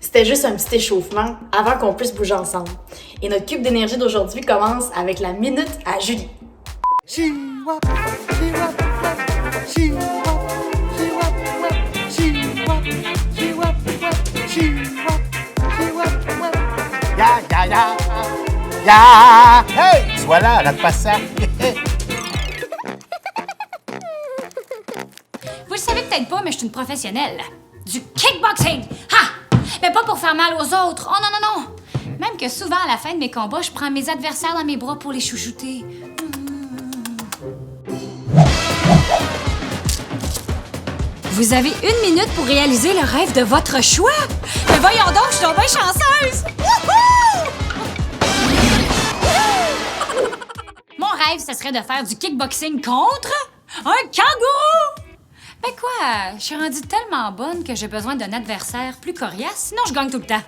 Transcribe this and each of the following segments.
C'était juste un petit échauffement avant qu'on puisse bouger ensemble. Et notre cube d'énergie d'aujourd'hui commence avec la minute à Julie. Ya! Hey! Voilà, la passage. Vous le savez peut-être pas, mais je suis une professionnelle. Du kickboxing! Ha! Mais pas pour faire mal aux autres. Oh non, non, non! Même que souvent, à la fin de mes combats, je prends mes adversaires dans mes bras pour les chouchouter. Vous avez 1 minute pour réaliser le rêve de votre choix. Mais voyons donc, je suis donc bien chanceuse! Wouhou! Mon rêve, ce serait de faire du kickboxing contre un kangourou! Ben quoi, je suis rendue tellement bonne que j'ai besoin d'un adversaire plus coriace, sinon je gagne tout le temps.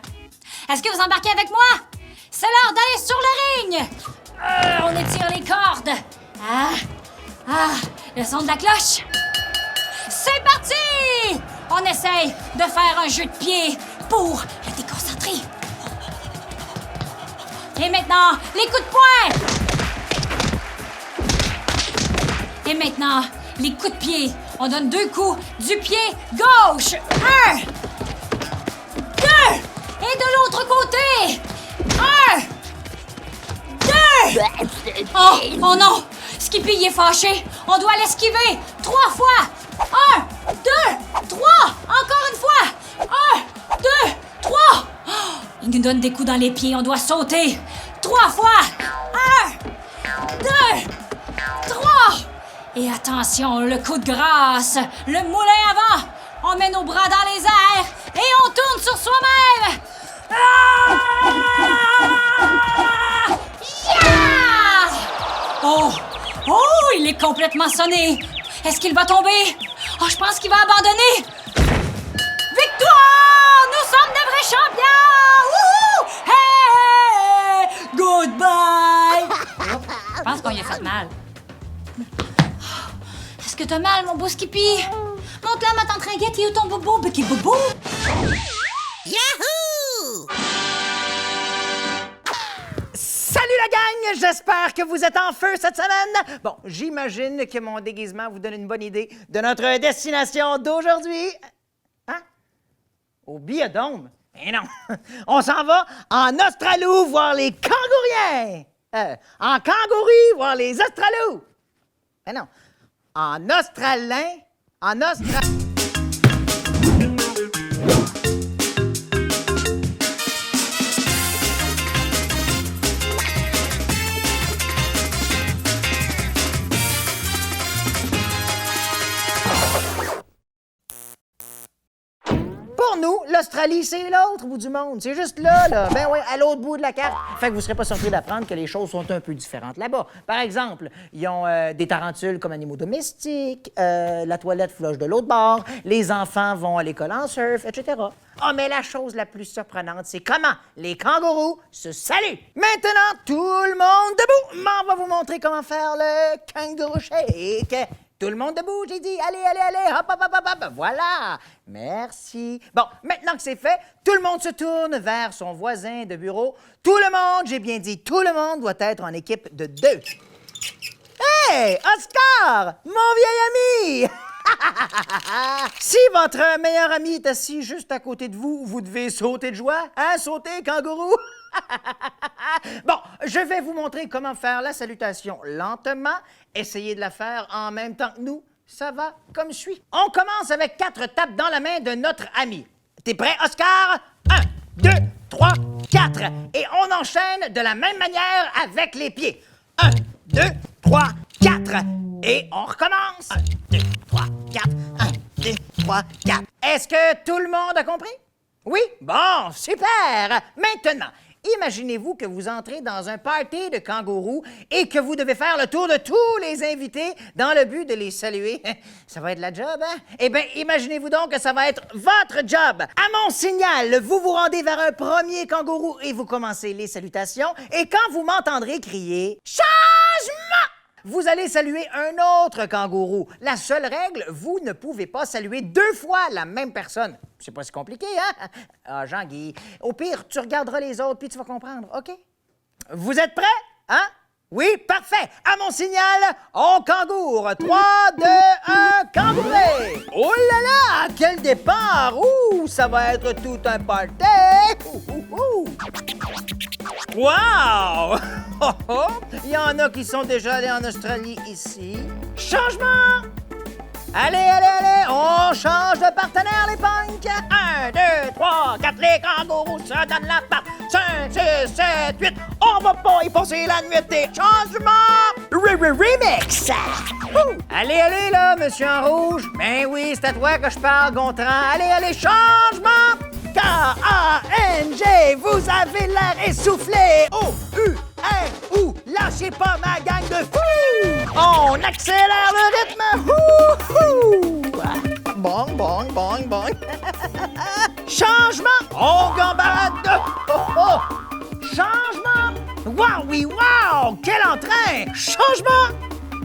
Est-ce que vous embarquez avec moi? C'est l'heure d'aller sur le ring! On étire les cordes. Le son de la cloche. C'est parti! On essaye de faire un jeu de pied pour le déconcentrer. Et maintenant, les coups de poing! Et maintenant, les coups de pied. On donne 2 coups du pied gauche. 1, 2, et de l'autre côté. 1, 2. Oh non! Skippy il est fâché. On doit l'esquiver 3 fois. 1, 2, 3. Encore une fois. 1, 2, 3. Il nous donne des coups dans les pieds. On doit sauter 3 fois. 1, 2, 3. Et attention, le coup de grâce, le moulin avant. On met nos bras dans les airs et on tourne sur soi-même. Yeah! Oh, il est complètement sonné. Est-ce qu'il va tomber? Oh, je pense qu'il va abandonner. Victoire! Nous sommes de vrais champions! Wouhou! Hey! Goodbye! Je pense qu'on y a fait mal. Est-ce que t'as mal, mon beau Skippy? Monte-la, ma tante Ringuette, et où ton bobo, Bucky Bobo? Yahoo! Salut la gang! J'espère que vous êtes en feu cette semaine. Bon, j'imagine que mon déguisement vous donne une bonne idée de notre destination d'aujourd'hui. Hein? Au Biodôme? Mais non! On s'en va en Australie voir les kangouriens! En Kangourie voir les Australous! Mais non! En australien, en Pour nous, l'Australie, c'est l'autre bout du monde. C'est juste là. Ben oui, à l'autre bout de la carte. Fait que vous ne serez pas surpris d'apprendre que les choses sont un peu différentes là-bas. Par exemple, ils ont des tarentules comme animaux domestiques, la toilette flush de l'autre bord, les enfants vont à l'école en surf, etc. Ah, mais la chose la plus surprenante, c'est comment les kangourous se saluent. Maintenant, tout le monde debout. On va vous montrer comment faire le kangourou shake. Tout le monde debout, j'ai dit. Allez, allez, allez, hop, hop, hop, hop, hop. Voilà. Merci. Bon, maintenant que c'est fait, tout le monde se tourne vers son voisin de bureau. Tout le monde, j'ai bien dit, tout le monde doit être en équipe de 2. Hey, Oscar, mon vieil ami! Si votre meilleur ami est assis juste à côté de vous, vous devez sauter de joie. Hein, sauter, kangourou? Bon, je vais vous montrer comment faire la salutation lentement. Essayez de la faire en même temps que nous. Ça va comme suit. On commence avec 4 tapes dans la main de notre ami. T'es prêt, Oscar? 1, 2, 3, 4. Et on enchaîne de la même manière avec les pieds. 1, 2, 3, 4. Et on recommence. 1, 2, 3, 4. 1, 2, 3, 4. Est-ce que tout le monde a compris? Oui? Bon, super! Maintenant, imaginez-vous que vous entrez dans un party de kangourous et que vous devez faire le tour de tous les invités dans le but de les saluer. Ça va être la job, hein? Eh bien, imaginez-vous donc que ça va être votre job. À mon signal, vous vous rendez vers un premier kangourou et vous commencez les salutations. Et quand vous m'entendrez crier « Changement », Vous allez saluer un autre kangourou. La seule règle, vous ne pouvez pas saluer 2 fois la même personne. C'est pas si compliqué, hein? Ah, Jean-Guy. Au pire, tu regarderas les autres puis tu vas comprendre, OK? Vous êtes prêts? Hein? Oui, parfait. À mon signal, on kangoure. 3, 2, 1, kangouré. Oh là là, quel départ! Ouh, ça va être tout un party! Wow! Oh, oh. Il y en a qui sont déjà allés en Australie ici. Changement! Allez, allez, allez, on change de partenaire, les punks! 1, 2, 3, 4, les kangourous se donnent la patte. 5, 6, 7, 8, on va pas y passer la nuitée. Changement! Remix! Allez, allez, là, monsieur en rouge. Ben oui, c'est à toi que je parle, Gontran. Allez, allez, changement! K-A-N-G, vous avez l'air essoufflé. O-U-R-O, lâchez pas ma gang de fous! On accélère le rythme! Bong, bong, bong, bong. Changement! On gambade! Changement! Wow, oui, wow! Quel entrain! Changement!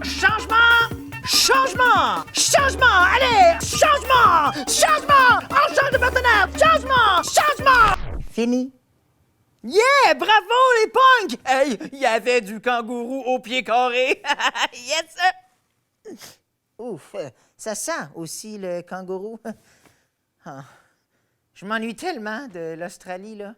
Changement! Changement! Changement! Allez! Changement! Changement! On change de partenaire! Changement! Changement! Fini. Yeah! Bravo, les punks! Hey, il y avait du kangourou au pied carré. Yes! Ouf, ça sent aussi le kangourou. Ah, je m'ennuie tellement de l'Australie, là.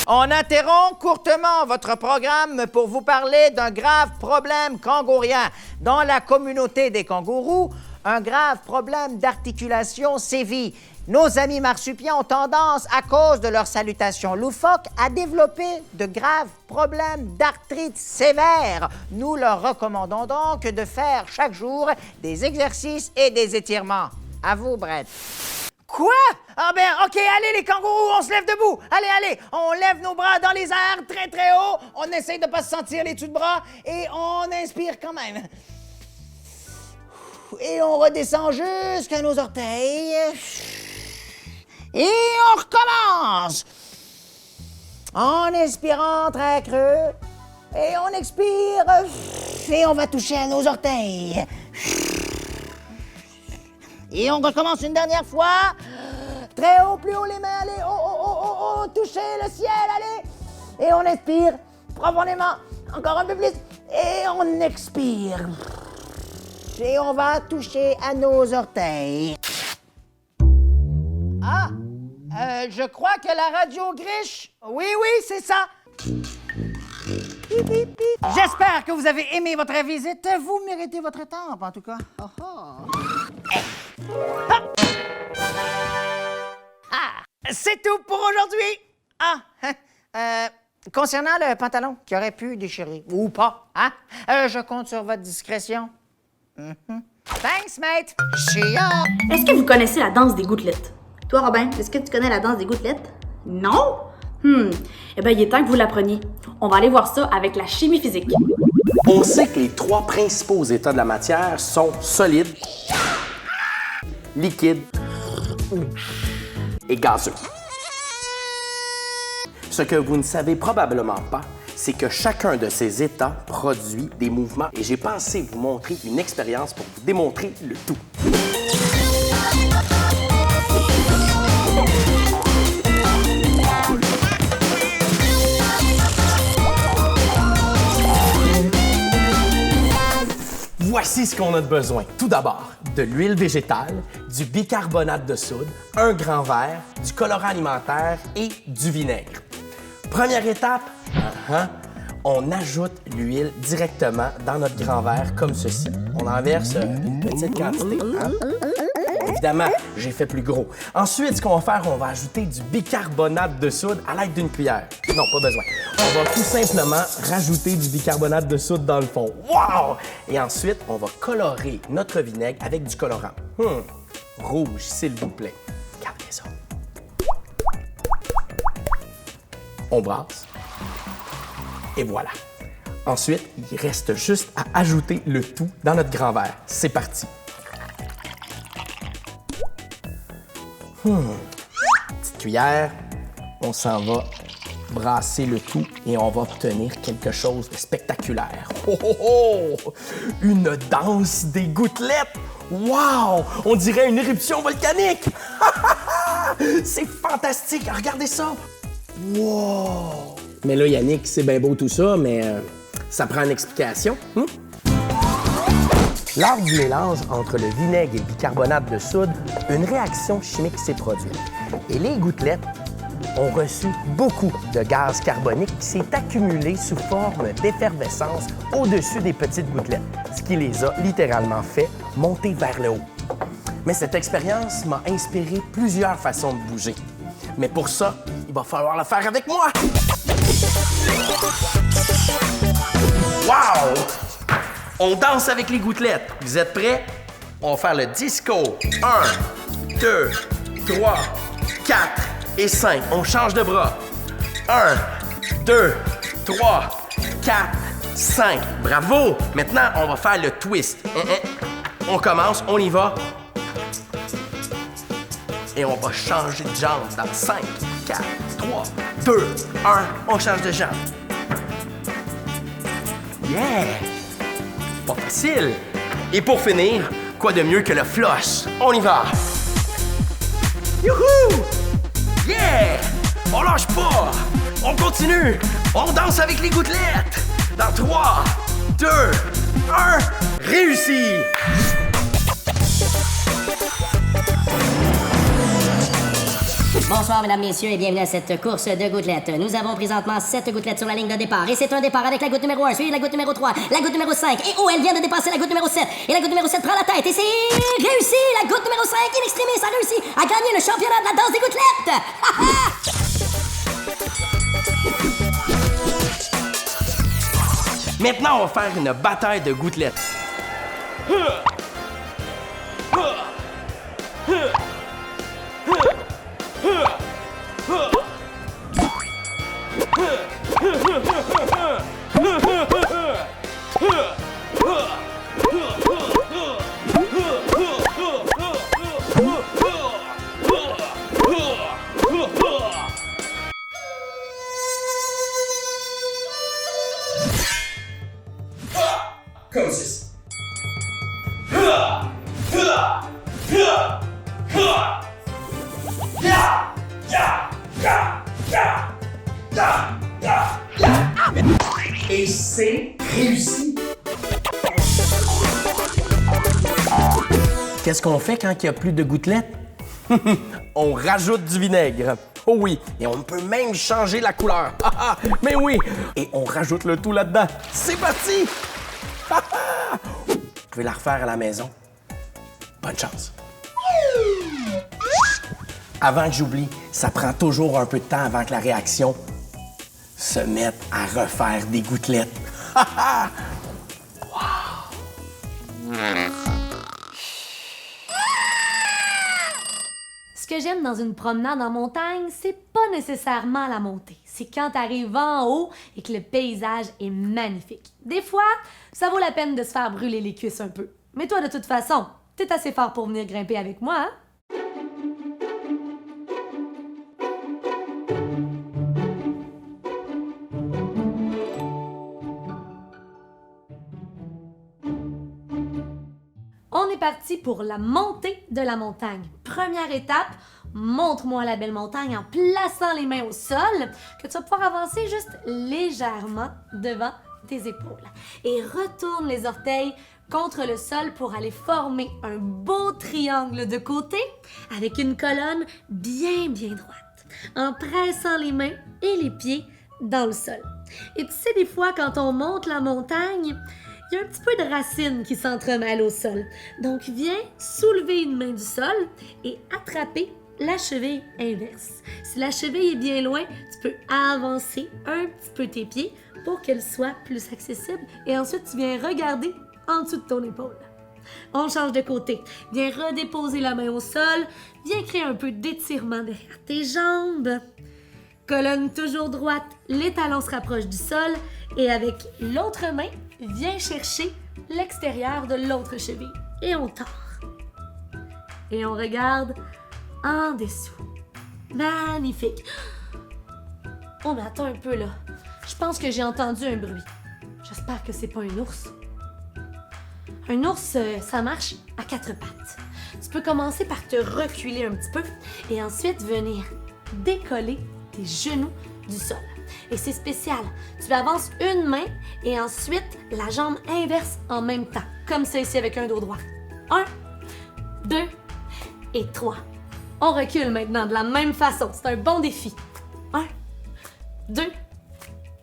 On interrompt courtement votre programme pour vous parler d'un grave problème kangourien. Dans la communauté des kangourous, un grave problème d'articulation sévit. Nos amis marsupiaux ont tendance, à cause de leur salutation loufoque, à développer de graves problèmes d'arthrite sévère. Nous leur recommandons donc de faire chaque jour des exercices et des étirements. À vous, Brett. Quoi? Ah ben, OK, allez les kangourous, on se lève debout. Allez, allez, on lève nos bras dans les airs très, très haut. On essaye de ne pas se sentir les dessous de bras et on inspire quand même. Et on redescend jusqu'à nos orteils. Et on recommence. En expirant très creux. Et on expire. Et on va toucher à nos orteils. Et on recommence une dernière fois. Très haut, plus haut les mains, allez, oh, touchez le ciel, allez. Et on inspire profondément, encore un peu plus. Et on expire. Et on va toucher à nos orteils. Ah, je crois que la radio griche. Oui, c'est ça. J'espère que vous avez aimé votre visite. Vous méritez votre étampe, en tout cas. C'est tout pour aujourd'hui. Concernant le pantalon qui aurait pu déchirer, ou pas, hein? Je compte sur votre discrétion. Thanks, mate. Chia. Est-ce que vous connaissez la danse des gouttelettes? Toi, Robin, est-ce que tu connais la danse des gouttelettes? Non? Eh bien, il est temps que vous l'appreniez. On va aller voir ça avec la chimie physique. On sait que les 3 principaux états de la matière sont solide, liquide et gazeux. Ce que vous ne savez probablement pas, c'est que chacun de ces états produit des mouvements et j'ai pensé vous montrer une expérience pour vous démontrer le tout. Voici ce qu'on a de besoin. Tout d'abord, de l'huile végétale, du bicarbonate de soude, un grand verre, du colorant alimentaire et du vinaigre. Première étape, on ajoute l'huile directement dans notre grand verre comme ceci. On en verse une petite quantité. Évidemment, j'ai fait plus gros. Ensuite, ce qu'on va faire, on va ajouter du bicarbonate de soude à l'aide d'une cuillère. Non, pas besoin. On va tout simplement rajouter du bicarbonate de soude dans le fond. Wow! Et ensuite, on va colorer notre vinaigre avec du colorant. Rouge, s'il vous plaît. Regardez ça. On brasse. Et voilà. Ensuite, il reste juste à ajouter le tout dans notre grand verre. C'est parti. Petite cuillère, on s'en va brasser le tout et on va obtenir quelque chose de spectaculaire. Oh, oh, oh! Une danse des gouttelettes! Wow! On dirait une éruption volcanique! C'est fantastique! Regardez ça! Wow! Mais là, Yannick, c'est bien beau tout ça, mais ça prend une explication. Lors du mélange entre le vinaigre et le bicarbonate de soude, une réaction chimique s'est produite. Et les gouttelettes ont reçu beaucoup de gaz carbonique qui s'est accumulé sous forme d'effervescence au-dessus des petites gouttelettes, ce qui les a littéralement fait monter vers le haut. Mais cette expérience m'a inspiré plusieurs façons de bouger. Mais pour ça, il va falloir le faire avec moi! Wow! On danse avec les gouttelettes. Vous êtes prêts? On va faire le disco. 1, 2, 3, 4 et 5. On change de bras. 1, 2, 3, 4, 5. Bravo! Maintenant, on va faire le twist. On commence, on y va. Et on va changer de jambe dans 5, 4, 3, 2, 1. On change de jambe. Yeah! Pas facile. Et pour finir, quoi de mieux que le floss? On y va! Youhou! Yeah! On lâche pas! On continue! On danse avec les gouttelettes! Dans 3, 2, 1, réussi! Bonsoir, mesdames, messieurs, et bienvenue à cette course de gouttelettes. Nous avons présentement 7 gouttelettes sur la ligne de départ. Et c'est un départ avec la goutte numéro 1, suivi de la goutte numéro 3, la goutte numéro 5. Et oh, elle vient de dépasser la goutte numéro 7. Et la goutte numéro 7 prend la tête. Et c'est réussi! La goutte numéro 5, in extremis, a réussi à gagner le championnat de la danse des gouttelettes! Maintenant, on va faire une bataille de gouttelettes. Comme ceci. Et c'est réussi. Qu'est-ce qu'on fait quand il n'y a plus de gouttelettes? On rajoute du vinaigre. Oh oui, et on peut même changer la couleur. Mais oui, et on rajoute le tout là-dedans. C'est parti! Vous pouvez la refaire à la maison. Bonne chance. Avant que j'oublie, ça prend toujours un peu de temps avant que la réaction se mette à refaire des gouttelettes. Ce que j'aime dans une promenade en montagne, c'est pas nécessairement la montée. C'est quand t'arrives en haut et que le paysage est magnifique. Des fois, ça vaut la peine de se faire brûler les cuisses un peu. Mais toi, de toute façon, t'es assez fort pour venir grimper avec moi, hein? On est parti pour la montée de la montagne. Première étape, montre-moi la belle montagne en plaçant les mains au sol, que tu vas pouvoir avancer juste légèrement devant tes épaules. Et retourne les orteils contre le sol pour aller former un beau triangle de côté avec une colonne bien droite, en pressant les mains et les pieds dans le sol. Et tu sais, des fois, quand on monte la montagne, il y a un petit peu de racines qui s'entremêlent au sol. Donc, viens soulever une main du sol et attraper la cheville inverse. Si la cheville est bien loin, tu peux avancer un petit peu tes pieds pour qu'elle soit plus accessible. Et ensuite, tu viens regarder en dessous de ton épaule. On change de côté. Viens redéposer la main au sol. Viens créer un peu d'étirement derrière tes jambes. Colonne toujours droite, les talons se rapprochent du sol. Et avec l'autre main, viens chercher l'extérieur de l'autre cheville. Et on tord. Et on regarde en dessous. Magnifique. Oh, mais attends un peu, là. Je pense que j'ai entendu un bruit. J'espère que c'est pas un ours. Un ours, ça marche à 4 pattes. Tu peux commencer par te reculer un petit peu et ensuite venir décoller tes genoux du sol. Et c'est spécial. Tu avances une main et ensuite la jambe inverse en même temps, comme ça ici avec un dos droit. 1, 2 et 3. On recule maintenant de la même façon. C'est un bon défi. 1, 2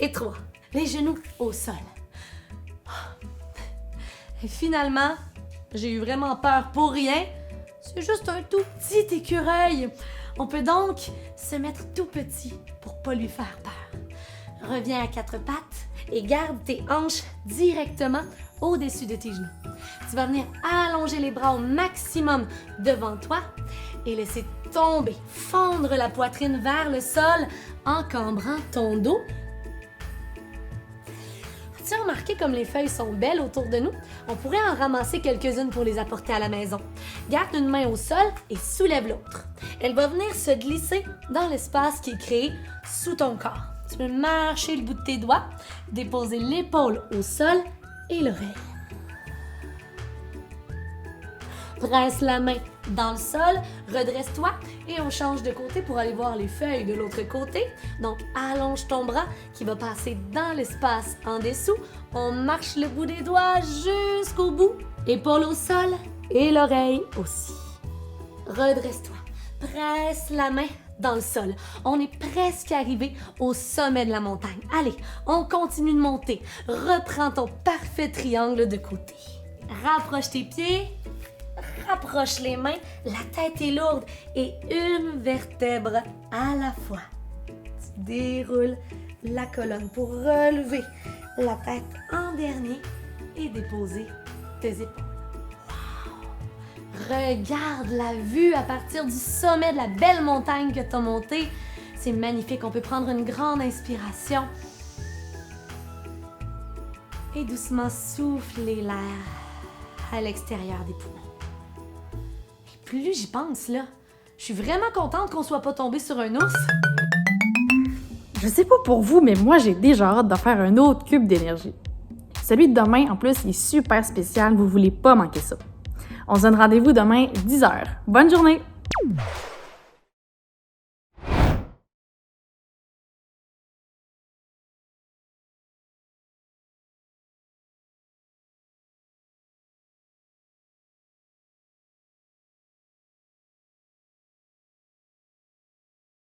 et 3. Les genoux au sol. Et finalement, j'ai eu vraiment peur pour rien. C'est juste un tout petit écureuil. On peut donc se mettre tout petit pour pas lui faire peur. Reviens à 4 pattes et garde tes hanches directement au-dessus de tes genoux. Tu vas venir allonger les bras au maximum devant toi et laisser tomber, fondre la poitrine vers le sol en cambrant ton dos. As-tu remarqué comme les feuilles sont belles autour de nous? On pourrait en ramasser quelques-unes pour les apporter à la maison. Garde une main au sol et soulève l'autre. Elle va venir se glisser dans l'espace qui est créé sous ton corps. Tu peux marcher le bout de tes doigts, déposer l'épaule au sol et l'oreille. Presse la main dans le sol, redresse-toi et on change de côté pour aller voir les feuilles de l'autre côté. Donc, allonge ton bras qui va passer dans l'espace en dessous. On marche le bout des doigts jusqu'au bout. Épaule au sol et l'oreille aussi. Redresse-toi. Presse la main dans le sol. On est presque arrivé au sommet de la montagne. Allez, on continue de monter. Reprends ton parfait triangle de côté. Rapproche tes pieds. Rapproche les mains, la tête est lourde et une vertèbre à la fois. Tu déroules la colonne pour relever la tête en dernier et déposer tes épaules. Wow! Regarde la vue à partir du sommet de la belle montagne que tu as montée. C'est magnifique, on peut prendre une grande inspiration et doucement souffler l'air à l'extérieur des poumons. Plus j'y pense, là, je suis vraiment contente qu'on soit pas tombé sur un ours. Je sais pas pour vous, mais moi, j'ai déjà hâte de faire un autre cube d'énergie. Celui de demain, en plus, il est super spécial. Vous voulez pas manquer ça. On se donne rendez-vous demain, 10h. Bonne journée!